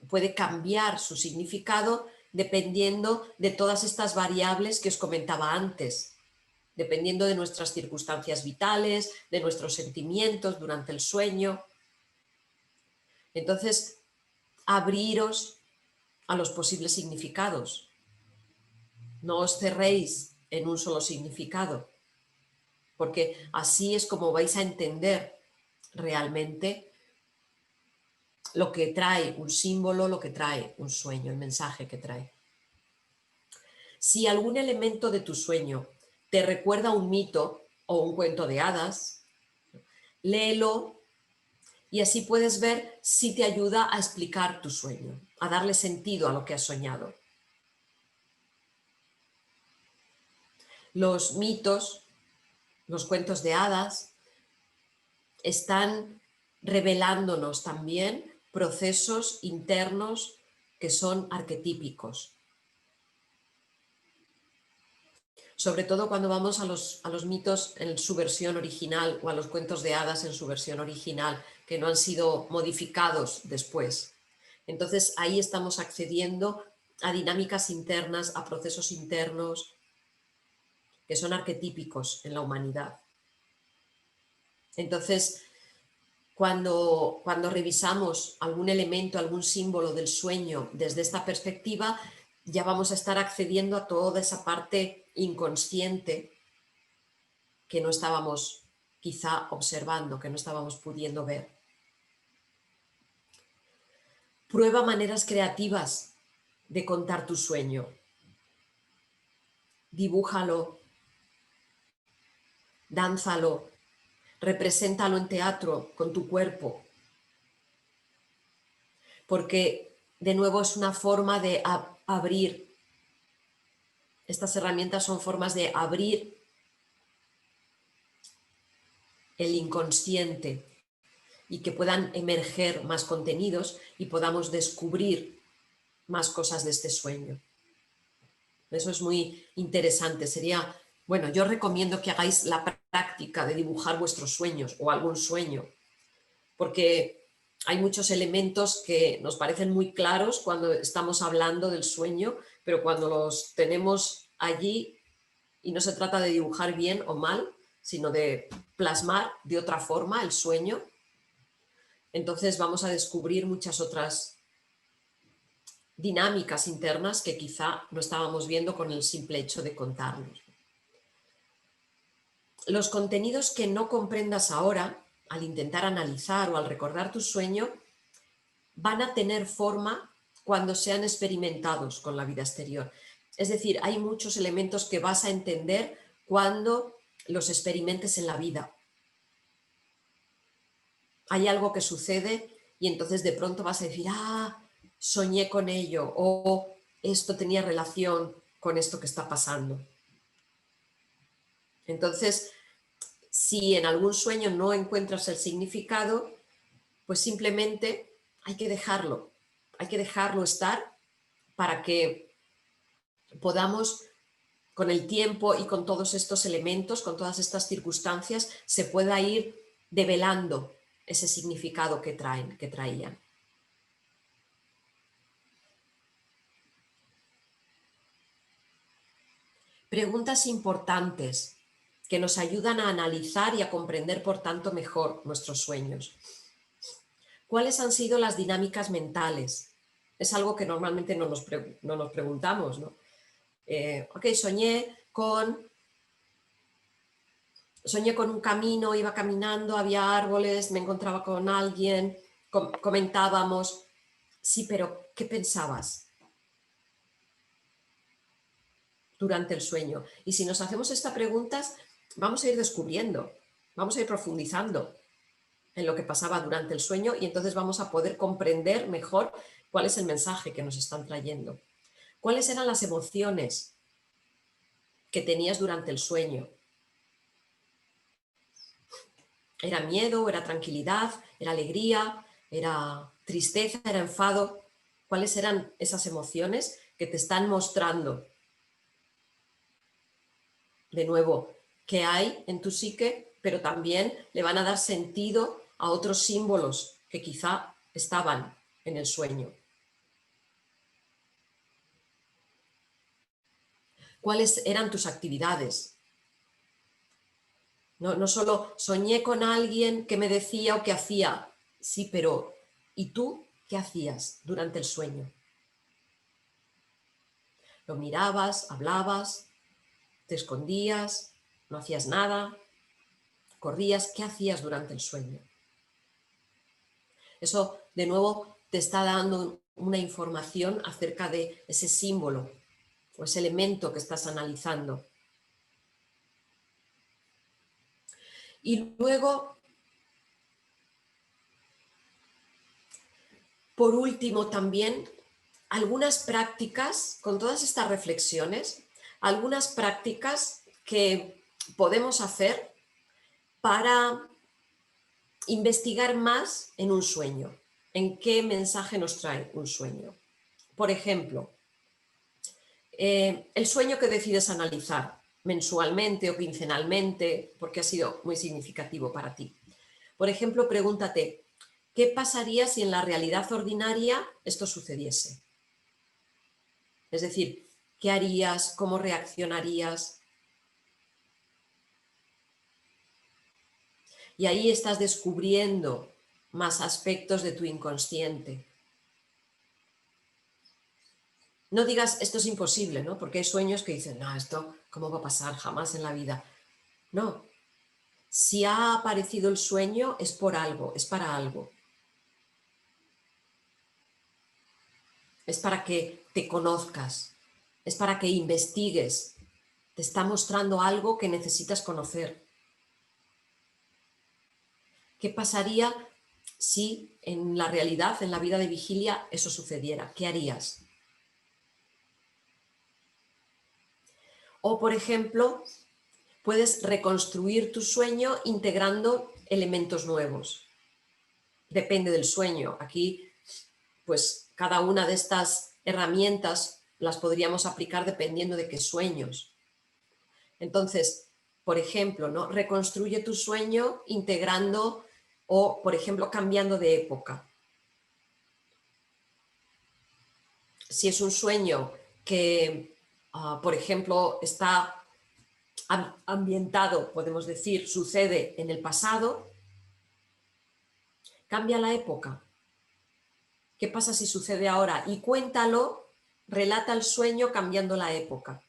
puede cambiar su significado dependiendo de todas estas variables que os comentaba antes, dependiendo de nuestras circunstancias vitales, de nuestros sentimientos durante el sueño. Entonces, abriros a los posibles significados. No os cerréis en un solo significado, porque así es como vais a entender realmente lo que trae un símbolo, lo que trae un sueño, el mensaje que trae. Si algún elemento de tu sueño te recuerda un mito o un cuento de hadas, léelo y así puedes ver si te ayuda a explicar tu sueño, a darle sentido a lo que has soñado. Los mitos, los cuentos de hadas, están revelándonos también procesos internos que son arquetípicos. Sobre todo cuando vamos a los mitos en su versión original o a los cuentos de hadas en su versión original, que no han sido modificados después. Entonces ahí estamos accediendo a dinámicas internas, a procesos internos que son arquetípicos en la humanidad. Entonces, cuando revisamos algún elemento, algún símbolo del sueño desde esta perspectiva, ya vamos a estar accediendo a toda esa parte inconsciente que no estábamos quizá observando, que no estábamos pudiendo ver. Prueba maneras creativas de contar tu sueño. dibújalo, dánzalo, represéntalo en teatro con tu cuerpo, porque de nuevo es una forma de abrir. Estas herramientas son formas de abrir el inconsciente y que puedan emerger más contenidos y podamos descubrir más cosas de este sueño. Eso es muy interesante. Sería, bueno, yo recomiendo que hagáis la práctica de dibujar vuestros sueños o algún sueño, porque hay muchos elementos que nos parecen muy claros cuando estamos hablando del sueño, pero cuando los tenemos allí, y no se trata de dibujar bien o mal, sino de plasmar de otra forma el sueño, entonces vamos a descubrir muchas otras dinámicas internas que quizá no estábamos viendo con el simple hecho de contarlos. Los contenidos que no comprendas ahora, al intentar analizar o al recordar tu sueño, van a tener forma cuando sean experimentados con la vida exterior. Es decir, hay muchos elementos que vas a entender cuando los experimentes en la vida. Hay algo que sucede y entonces de pronto vas a decir, ah, soñé con ello, o esto tenía relación con esto que está pasando. Entonces, si en algún sueño no encuentras el significado, pues simplemente hay que dejarlo estar para que podamos, con el tiempo y con todos estos elementos, con todas estas circunstancias, se pueda ir develando ese significado que traían. Preguntas importantes que nos ayudan a analizar y a comprender, por tanto, mejor nuestros sueños. ¿Cuáles han sido las dinámicas mentales? Es algo que normalmente no nos preguntamos, ¿no? Ok, soñé con un camino, iba caminando, había árboles, me encontraba con alguien, comentábamos. Sí, pero ¿qué pensabas durante el sueño? Y si nos hacemos estas preguntas, vamos a ir descubriendo, vamos a ir profundizando en lo que pasaba durante el sueño y entonces vamos a poder comprender mejor cuál es el mensaje que nos están trayendo. ¿Cuáles eran las emociones que tenías durante el sueño? ¿Era miedo? ¿Era tranquilidad? ¿Era alegría? ¿Era tristeza? ¿Era enfado? ¿Cuáles eran esas emociones que te están mostrando? De nuevo, qué hay en tu psique, pero también le van a dar sentido a otros símbolos que quizá estaban en el sueño. ¿Cuáles eran tus actividades? No solo soñé con alguien que me decía o que hacía. Sí, pero ¿y tú qué hacías durante el sueño? ¿Lo mirabas, hablabas, te escondías, no hacías nada, corrías? ¿Qué hacías durante el sueño? Eso, de nuevo, te está dando una información acerca de ese símbolo o ese elemento que estás analizando. Y luego, por último, también algunas prácticas, con todas estas reflexiones, algunas prácticas que podemos hacer para investigar más en un sueño, en qué mensaje nos trae un sueño. Por ejemplo, el sueño que decides analizar mensualmente o quincenalmente, porque ha sido muy significativo para ti. Por ejemplo, pregúntate, ¿qué pasaría si en la realidad ordinaria esto sucediese? Es decir, ¿qué harías? ¿Cómo reaccionarías? Y ahí estás descubriendo más aspectos de tu inconsciente. No digas, esto es imposible, ¿no? Porque hay sueños que dicen, no, esto, ¿cómo va a pasar? Jamás en la vida. No. Si ha aparecido el sueño, es por algo, es para algo. Es para que te conozcas, es para que investigues Te está mostrando algo que necesitas conocer. ¿Qué pasaría si en la realidad, en la vida de vigilia, eso sucediera? ¿Qué harías? O, por ejemplo, puedes reconstruir tu sueño integrando elementos nuevos. Depende del sueño. Aquí, pues, cada una de estas herramientas las podríamos aplicar dependiendo de qué sueños. Entonces, por ejemplo, ¿no? Reconstruye tu sueño integrando o, por ejemplo, cambiando de época. Si es un sueño que, por ejemplo, está ambientado, podemos decir, sucede en el pasado, cambia la época. ¿Qué pasa si sucede ahora? Y cuéntalo, relata el sueño cambiando la época,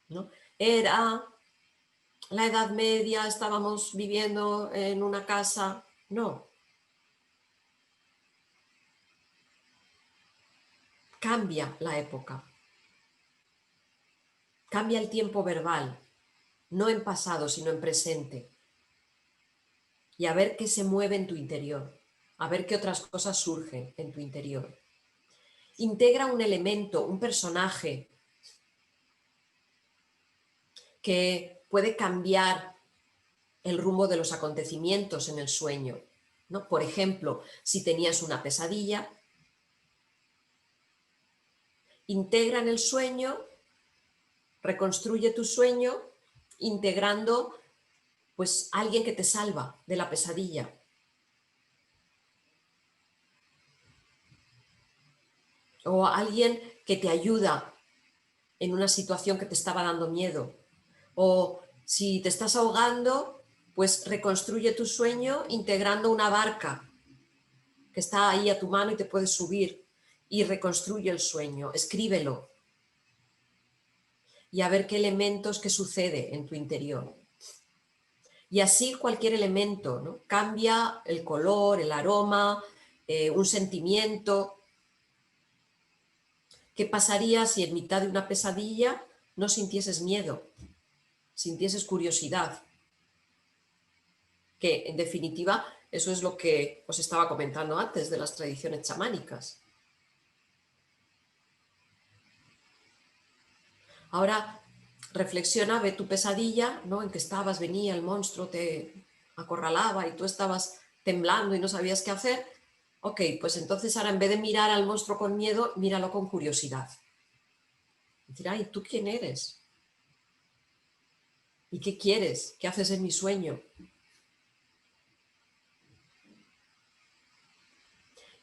¿no? Era la Edad Media, estábamos viviendo en una casa. No. Cambia la época. Cambia el tiempo verbal, no en pasado, sino en presente. Y a ver qué se mueve en tu interior, a ver qué otras cosas surgen en tu interior. Integra un elemento, un personaje que puede cambiar el rumbo de los acontecimientos en el sueño, ¿no? Por ejemplo, si tenías una pesadilla, integra en el sueño, reconstruye tu sueño, integrando pues alguien que te salva de la pesadilla. O alguien que te ayuda en una situación que te estaba dando miedo. O si te estás ahogando, pues reconstruye tu sueño integrando una barca que está ahí a tu mano y te puedes subir, y reconstruye el sueño, escríbelo y a ver qué elementos, qué sucede en tu interior. Y así cualquier elemento, ¿no? Cambia el color, el aroma, un sentimiento. ¿Qué pasaría si en mitad de una pesadilla no sintieses miedo, sintieses curiosidad? Que en definitiva eso es lo que os estaba comentando antes de las tradiciones chamánicas. Ahora reflexiona, ve tu pesadilla, ¿no? En que estabas, venía el monstruo, te acorralaba y tú estabas temblando y no sabías qué hacer. Ok, pues entonces ahora en vez de mirar al monstruo con miedo, míralo con curiosidad. Decir, ay, ¿tú quién eres? ¿Y qué quieres? ¿Qué haces en mi sueño?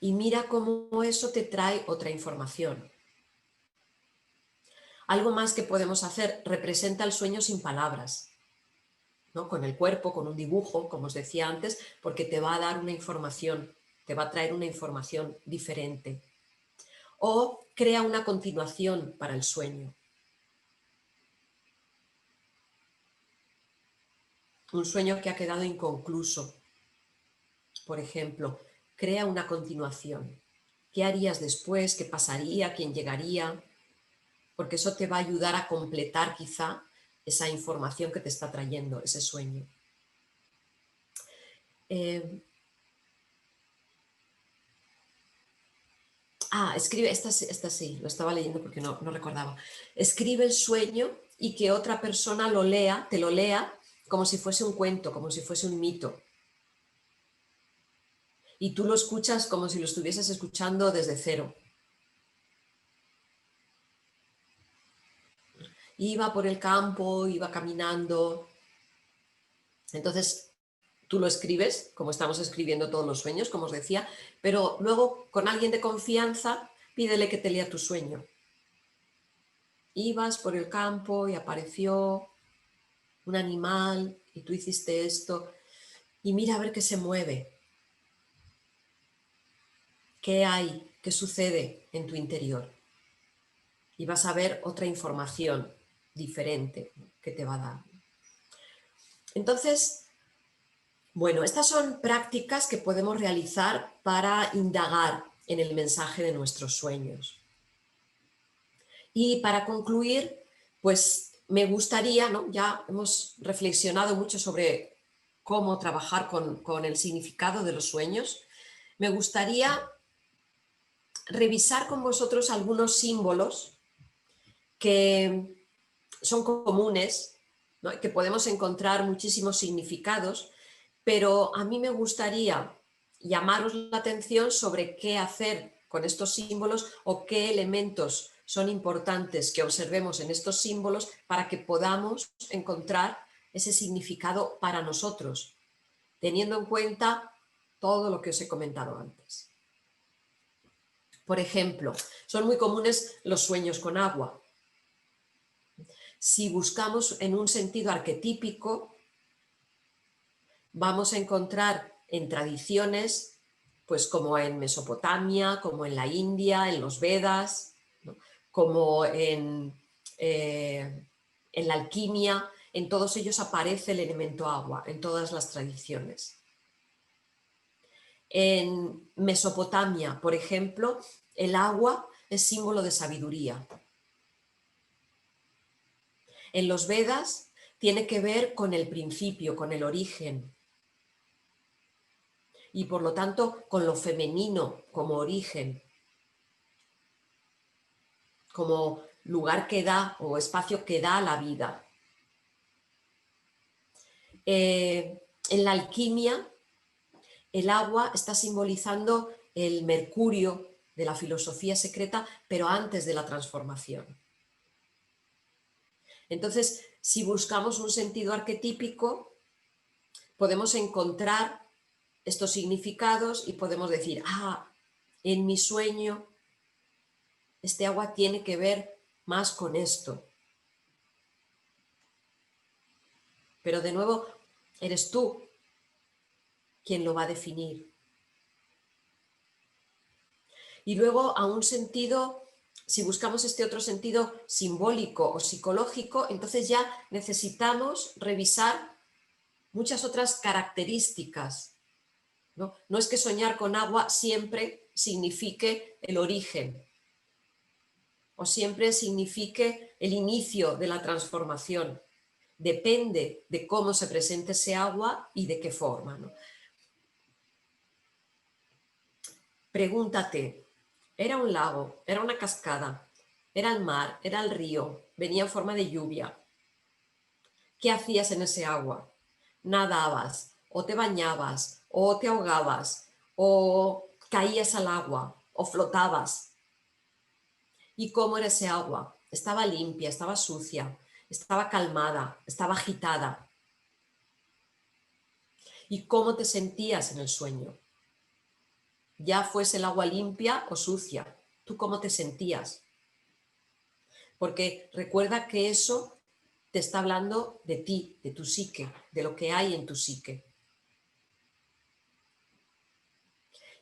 Y mira cómo eso te trae otra información. Algo más que podemos hacer, representa el sueño sin palabras, ¿no? Con el cuerpo, con un dibujo, como os decía antes, porque te va a dar una información, te va a traer una información diferente. O crea una continuación para el sueño. Un sueño que ha quedado inconcluso, por ejemplo, crea una continuación. ¿Qué harías después? ¿Qué pasaría? ¿Quién llegaría? Porque eso te va a ayudar a completar quizá esa información que te está trayendo ese sueño. Escribe, esta sí, lo estaba leyendo porque no recordaba. Escribe el sueño y que otra persona lo lea, te lo lea como si fuese un cuento, como si fuese un mito. Y tú lo escuchas como si lo estuvieses escuchando desde cero. Iba por el campo, iba caminando. Entonces, tú lo escribes, como estamos escribiendo todos los sueños, como os decía, pero luego con alguien de confianza, pídele que te lea tu sueño. Ibas por el campo y apareció un animal y tú hiciste esto y mira a ver qué se mueve. ¿Qué hay? ¿Qué sucede en tu interior? Y vas a ver otra información diferente que te va a dar. Entonces, bueno, estas son prácticas que podemos realizar para indagar en el mensaje de nuestros sueños. Y para concluir, pues me gustaría, ¿no? Ya hemos reflexionado mucho sobre cómo trabajar con el significado de los sueños. Me gustaría revisar con vosotros algunos símbolos que son comunes, ¿no? Que podemos encontrar muchísimos significados, pero a mí me gustaría llamaros la atención sobre qué hacer con estos símbolos o qué elementos son importantes que observemos en estos símbolos para que podamos encontrar ese significado para nosotros, teniendo en cuenta todo lo que os he comentado antes. Por ejemplo, son muy comunes los sueños con agua. Si buscamos en un sentido arquetípico, vamos a encontrar en tradiciones, pues como en Mesopotamia, como en la India, en los Vedas, ¿no? Como en la alquimia, en todos ellos aparece el elemento agua, en todas las tradiciones. En Mesopotamia, por ejemplo, el agua es símbolo de sabiduría. En los Vedas tiene que ver con el principio, con el origen, y por lo tanto con lo femenino como origen, como lugar que da o espacio que da a la vida. En la alquimia, el agua está simbolizando el mercurio de la filosofía secreta, pero antes de la transformación. Entonces, si buscamos un sentido arquetípico, podemos encontrar estos significados y podemos decir, en mi sueño este agua tiene que ver más con esto. Pero de nuevo, eres tú quien lo va a definir. Y luego a un sentido, si buscamos este otro sentido simbólico o psicológico, entonces ya necesitamos revisar muchas otras características. No es que soñar con agua siempre signifique el origen o siempre signifique el inicio de la transformación. Depende de cómo se presente ese agua y de qué forma, ¿no? Pregúntate, ¿era un lago? ¿Era una cascada? ¿Era el mar? ¿Era el río? ¿Venía en forma de lluvia? ¿Qué hacías en ese agua? ¿Nadabas? ¿O te bañabas? ¿O te ahogabas? ¿O caías al agua? ¿O flotabas? ¿Y cómo era ese agua? ¿Estaba limpia? ¿Estaba sucia? ¿Estaba calmada? ¿Estaba agitada? ¿Y cómo te sentías en el sueño? Ya fuese el agua limpia o sucia, ¿tú cómo te sentías? Porque recuerda que eso te está hablando de ti, de tu psique, de lo que hay en tu psique.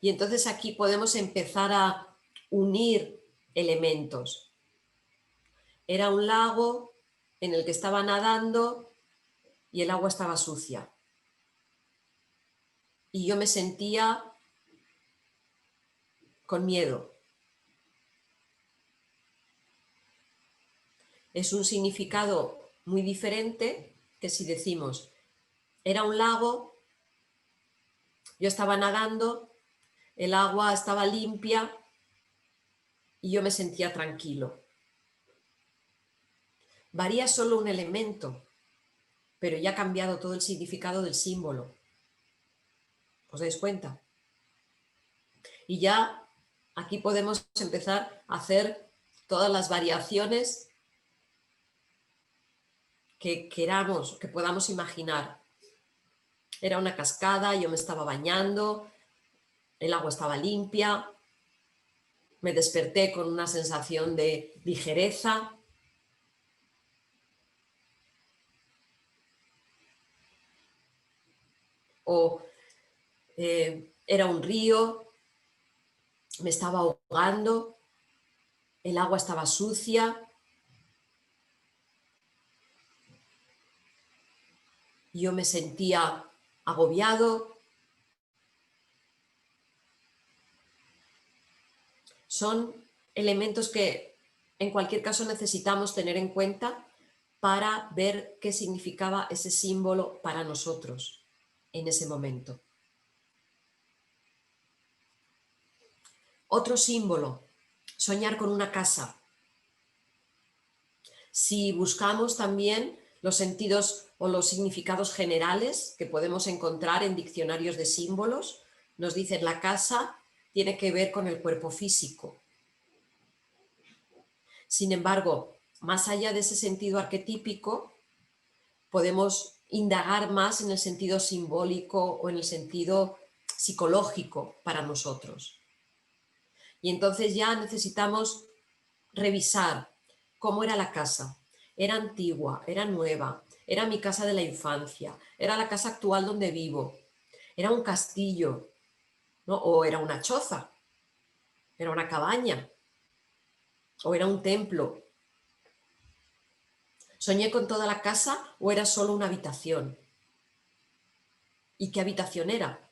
Y entonces aquí podemos empezar a unir elementos. Era un lago en el que estaba nadando y el agua estaba sucia. Y yo me sentía con miedo. Es un significado muy diferente que si decimos, era un lago, yo estaba nadando, el agua estaba limpia y yo me sentía tranquilo. Varía solo un elemento, pero ya ha cambiado todo el significado del símbolo. ¿Os dais cuenta? Y ya aquí podemos empezar a hacer todas las variaciones que queramos, que podamos imaginar. Era una cascada, yo me estaba bañando, el agua estaba limpia, me desperté con una sensación de ligereza. O era un río, me estaba ahogando, el agua estaba sucia. Yo me sentía agobiado. Son elementos que En cualquier caso necesitamos tener en cuenta para ver qué significaba ese símbolo para nosotros en ese momento. Otro símbolo, soñar con una casa. Si buscamos también los sentidos o los significados generales que podemos encontrar en diccionarios de símbolos, nos dicen la casa tiene que ver con el cuerpo físico. Sin embargo, más allá de ese sentido arquetípico, podemos indagar más en el sentido simbólico o en el sentido psicológico para nosotros. Y entonces ya necesitamos revisar cómo era la casa. ¿Era antigua? ¿Era nueva? ¿Era mi casa de la infancia? ¿Era la casa actual donde vivo? ¿Era un castillo? ¿No? ¿O era una choza? ¿Era una cabaña? ¿O era un templo? ¿Soñé con toda la casa o era solo una habitación? ¿Y qué habitación era?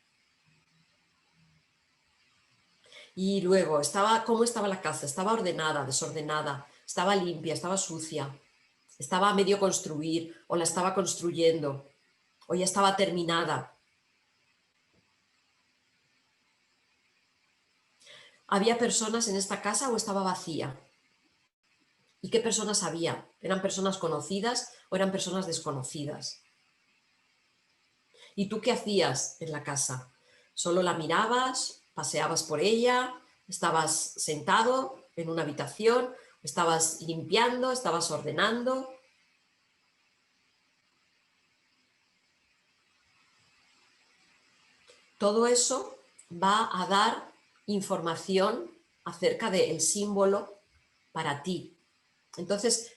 Y luego, ¿cómo estaba la casa? ¿Estaba ordenada, desordenada? ¿Estaba limpia? ¿Estaba sucia? ¿Estaba a medio construir o la estaba construyendo? ¿O ya estaba terminada? ¿Había personas en esta casa o estaba vacía? ¿Y qué personas había? ¿Eran personas conocidas o eran personas desconocidas? ¿Y tú qué hacías en la casa? ¿Solo la mirabas? ¿Paseabas por ella? ¿Estabas sentado en una habitación? ¿Estabas limpiando? ¿Estabas ordenando? Todo eso va a dar información acerca del símbolo para ti. Entonces,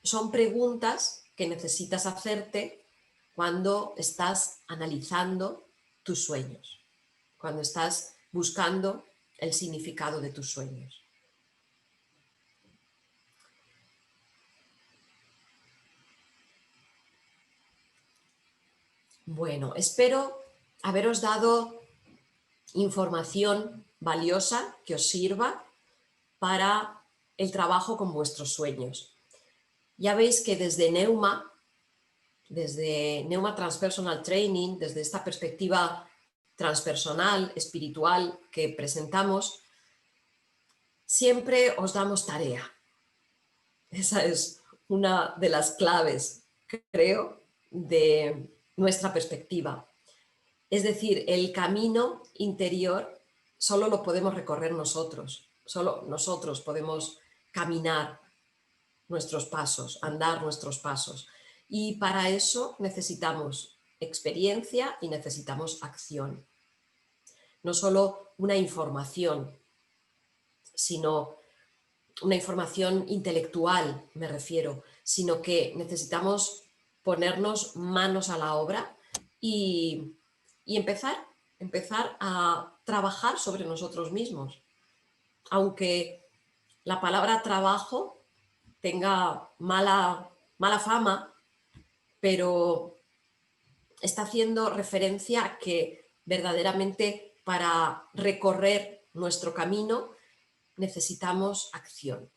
son preguntas que necesitas hacerte cuando estás analizando tus sueños, cuando estás buscando el significado de tus sueños. Bueno, espero haberos dado información valiosa que os sirva para el trabajo con vuestros sueños. Ya veis que desde Neuma Transpersonal Training, desde esta perspectiva transpersonal, espiritual que presentamos, siempre os damos tarea. Esa es una de las claves, creo, de nuestra perspectiva. Es decir, el camino interior solo lo podemos recorrer nosotros, solo nosotros podemos caminar nuestros pasos, andar nuestros pasos. Y para eso necesitamos experiencia y necesitamos acción. No solo una información, sino una información intelectual, me refiero, sino que necesitamos ponernos manos a la obra y empezar a trabajar sobre nosotros mismos. Aunque la palabra trabajo tenga mala fama, pero está haciendo referencia a que verdaderamente para recorrer nuestro camino necesitamos acción.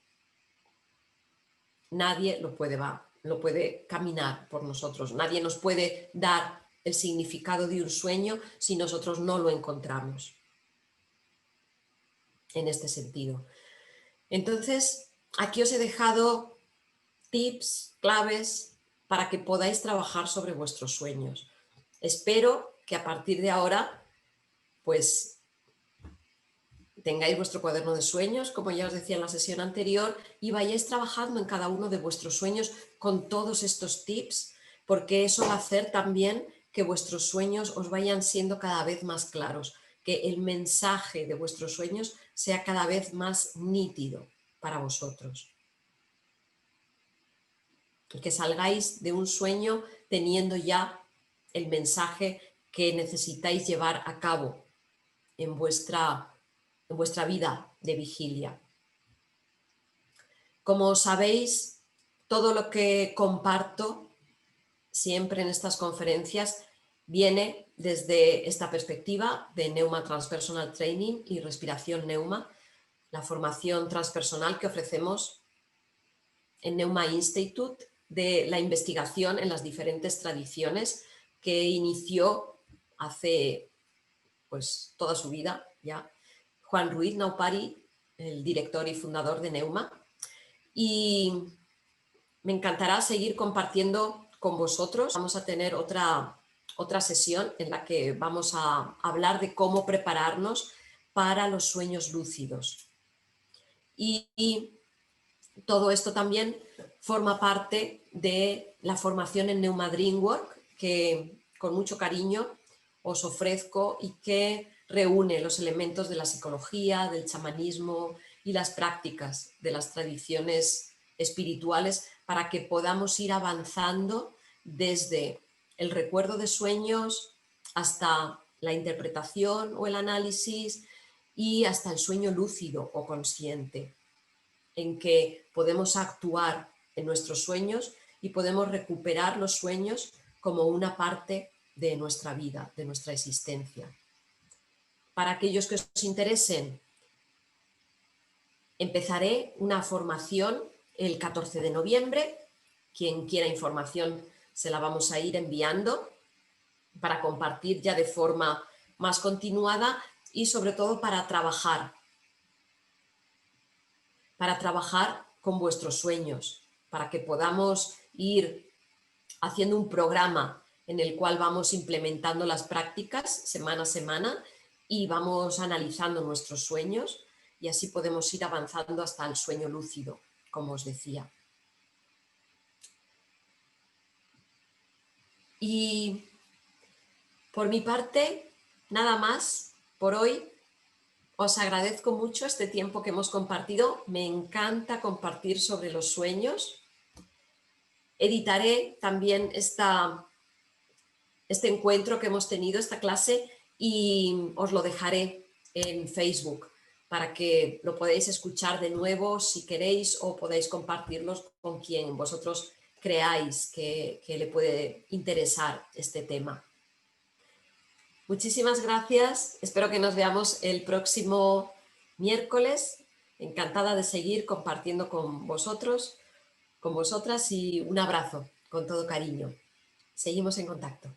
Nadie lo puede caminar por nosotros, nadie nos puede dar el significado de un sueño si nosotros no lo encontramos en este sentido. Entonces, aquí os he dejado tips, claves para que podáis trabajar sobre vuestros sueños. Espero que a partir de ahora, pues, tengáis vuestro cuaderno de sueños, como ya os decía en la sesión anterior, y vayáis trabajando en cada uno de vuestros sueños con todos estos tips, porque eso va a hacer también que vuestros sueños os vayan siendo cada vez más claros, que el mensaje de vuestros sueños sea cada vez más nítido para vosotros. Que salgáis de un sueño teniendo ya el mensaje que necesitáis llevar a cabo en vuestra vida de vigilia. Como sabéis, todo lo que comparto siempre en estas conferencias viene desde esta perspectiva de Neuma Transpersonal Training y Respiración Neuma, la formación transpersonal que ofrecemos en Neuma Institute de la investigación en las diferentes tradiciones que inició hace pues toda su vida ya Juan Ruiz Naupari, el director y fundador de Neuma, y me encantará seguir compartiendo con vosotros. Vamos a tener otra sesión en la que vamos a hablar de cómo prepararnos para los sueños lúcidos. Y todo esto también forma parte de la formación en Neuma Dreamwork, que con mucho cariño os ofrezco y que reúne los elementos de la psicología, del chamanismo y las prácticas de las tradiciones espirituales para que podamos ir avanzando desde el recuerdo de sueños hasta la interpretación o el análisis y hasta el sueño lúcido o consciente, en que podemos actuar en nuestros sueños y podemos recuperar los sueños como una parte de nuestra vida, de nuestra existencia. Para aquellos que os interesen, empezaré una formación el 14 de noviembre. Quien quiera información se la vamos a ir enviando para compartir ya de forma más continuada y sobre todo para trabajar con vuestros sueños, para que podamos ir haciendo un programa en el cual vamos implementando las prácticas semana a semana y vamos analizando nuestros sueños y así podemos ir avanzando hasta el sueño lúcido, como os decía. Y por mi parte, nada más por hoy. Os agradezco mucho este tiempo que hemos compartido. Me encanta compartir sobre los sueños. Editaré también este encuentro que hemos tenido, esta clase, y os lo dejaré en Facebook para que lo podáis escuchar de nuevo si queréis o podáis compartirlos con quien vosotros creáis que le puede interesar este tema. Muchísimas gracias, espero que nos veamos el próximo miércoles. Encantada de seguir compartiendo con vosotros, con vosotras, y un abrazo con todo cariño. Seguimos en contacto.